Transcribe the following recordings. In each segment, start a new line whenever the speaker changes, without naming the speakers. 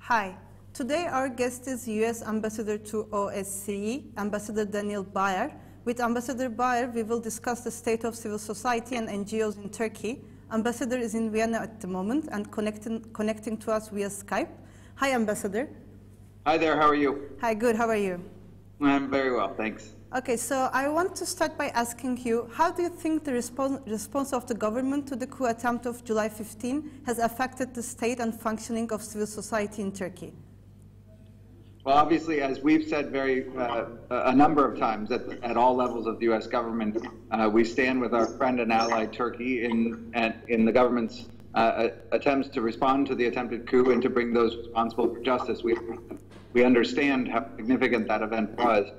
Hi. Today our guest is U.S. Ambassador to OSCE, Ambassador Daniel Baer. With Ambassador Baer, we will discuss the state of civil society and NGOs in Turkey. Ambassador is in Vienna at the moment and connecting to us via Skype. Hi, Ambassador.
Hi there, how are you?
Hi, good, how are you?
I'm very well, thanks.
Okay, so I want to start by asking you, how do you think the response of the government to the coup attempt of July 15 has affected the state and functioning of civil society in Turkey?
Well, obviously, as we've said a number of times at all levels of the U.S. government, we stand with our friend and ally Turkey in the government's attempts to respond to the attempted coup and to bring those responsible for justice. We understand how significant that event was.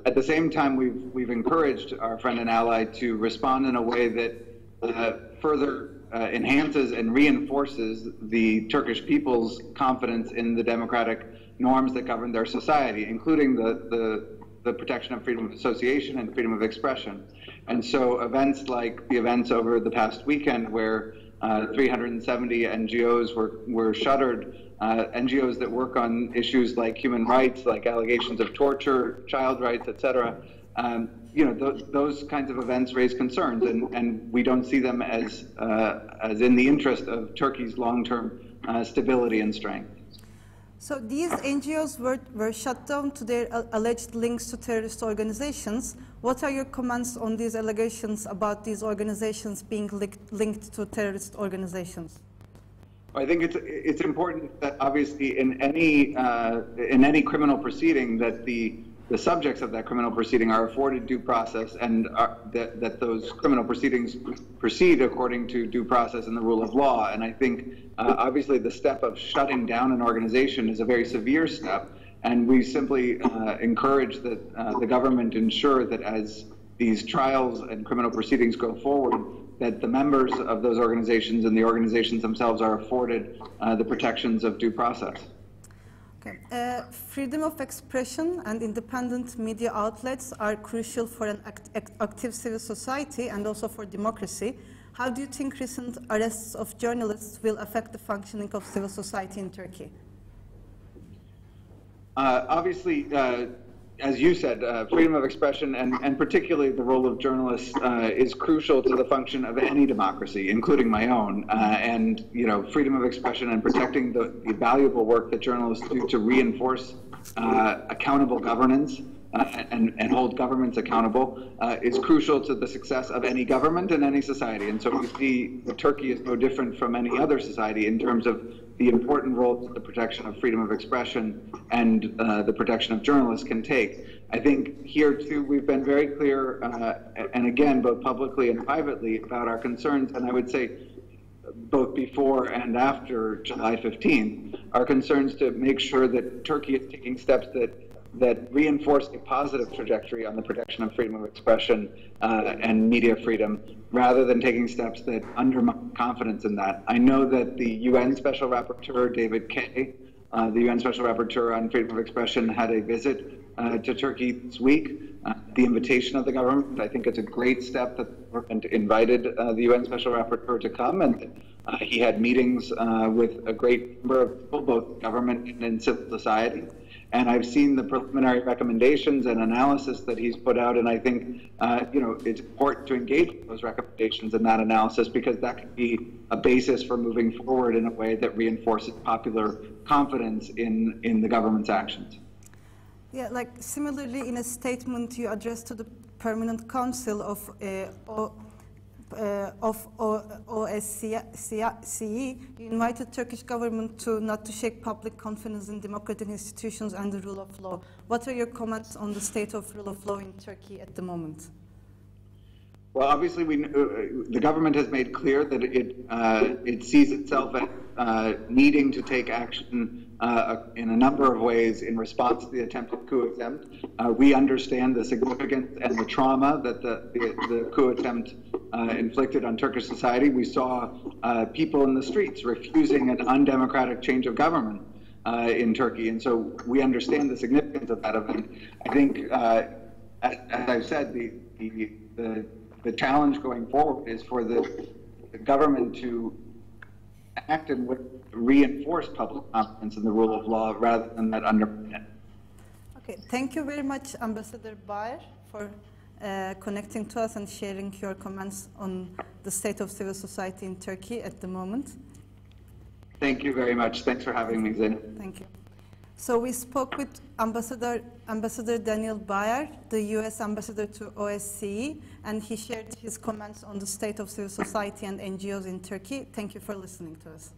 At the same time, we've encouraged our friend and ally to respond in a way that further enhances and reinforces the Turkish people's confidence in the democratic norms that govern their society, including the protection of freedom of association and freedom of expression. And so events like the events over the past weekend where 370 NGOs were shuttered, NGOs that work on issues like human rights, like allegations of torture, child rights, etc. Those kinds of events raise concerns, and we don't see them as in the interest of Turkey's long-term stability and strength.
So these NGOs were shut down to their alleged links to terrorist organizations. What are your comments on these allegations about these organizations being linked to terrorist organizations?
I think it's important that obviously in any criminal proceeding that the subjects of that criminal proceeding are afforded due process, and that those criminal proceedings proceed according to due process and the rule of law. And I think obviously the step of shutting down an organization is a very severe step, and we simply encourage that the government ensure that as these trials and criminal proceedings go forward, that the members of those organizations and the organizations themselves are afforded the protections of due process.
Okay. Freedom of expression and independent media outlets are crucial for an active civil society and also for democracy. How do you think recent arrests of journalists will affect the functioning of civil society in Turkey?
Obviously, as you said, freedom of expression and particularly the role of journalists is crucial to the function of any democracy, including my own. And freedom of expression and protecting the valuable work that journalists do to reinforce accountable governance and hold governments accountable is crucial to the success of any government and any society. And so we see that Turkey is no different from any other society in terms of the important role that the protection of freedom of expression and the protection of journalists can take. I think here too we've been very clear, and again both publicly and privately, about our concerns, and I would say both before and after July 15th, our concerns to make sure that Turkey is taking steps that reinforce a positive trajectory on the protection of freedom of expression and media freedom, rather than taking steps that undermine confidence in that. I know that the UN Special Rapporteur, David Kaye, the UN Special Rapporteur on freedom of expression, had a visit to Turkey this week. The invitation of the government, I think it's a great step that the government invited the UN Special Rapporteur to come, and he had meetings with a great number of people, both government and civil society. And I've seen the preliminary recommendations and analysis that he's put out, and I think it's important to engage with those recommendations and that analysis, because that can be a basis for moving forward in a way that reinforces popular confidence in the government's actions.
Yeah, like similarly, in a statement you addressed to the Permanent Council of OSCE, you invited Turkish government not to shake public confidence in democratic institutions and the rule of law. What are your comments on the state of rule of law in Turkey at the moment?
Well, obviously, the government has made clear that it sees itself as needing to take action in a number of ways in response to the attempted coup attempt. We understand the significance and the trauma that the coup attempt inflicted on Turkish society. We saw people in the streets refusing an undemocratic change of government in Turkey, and so we understand the significance of that event. I think, as I've said, the challenge going forward is for the government to act and would reinforce public confidence in the rule of law rather than that undermine it.
Okay, thank you very much, Ambassador Baer, for connecting to us and sharing your comments on the state of civil society in Turkey at the moment.
Thank you very much. Thanks for having me, Zeynep.
Thank you. So we spoke with Ambassador Daniel Baer, the U.S. ambassador to OSCE, and he shared his comments on the state of civil society and NGOs in Turkey. Thank you for listening to us.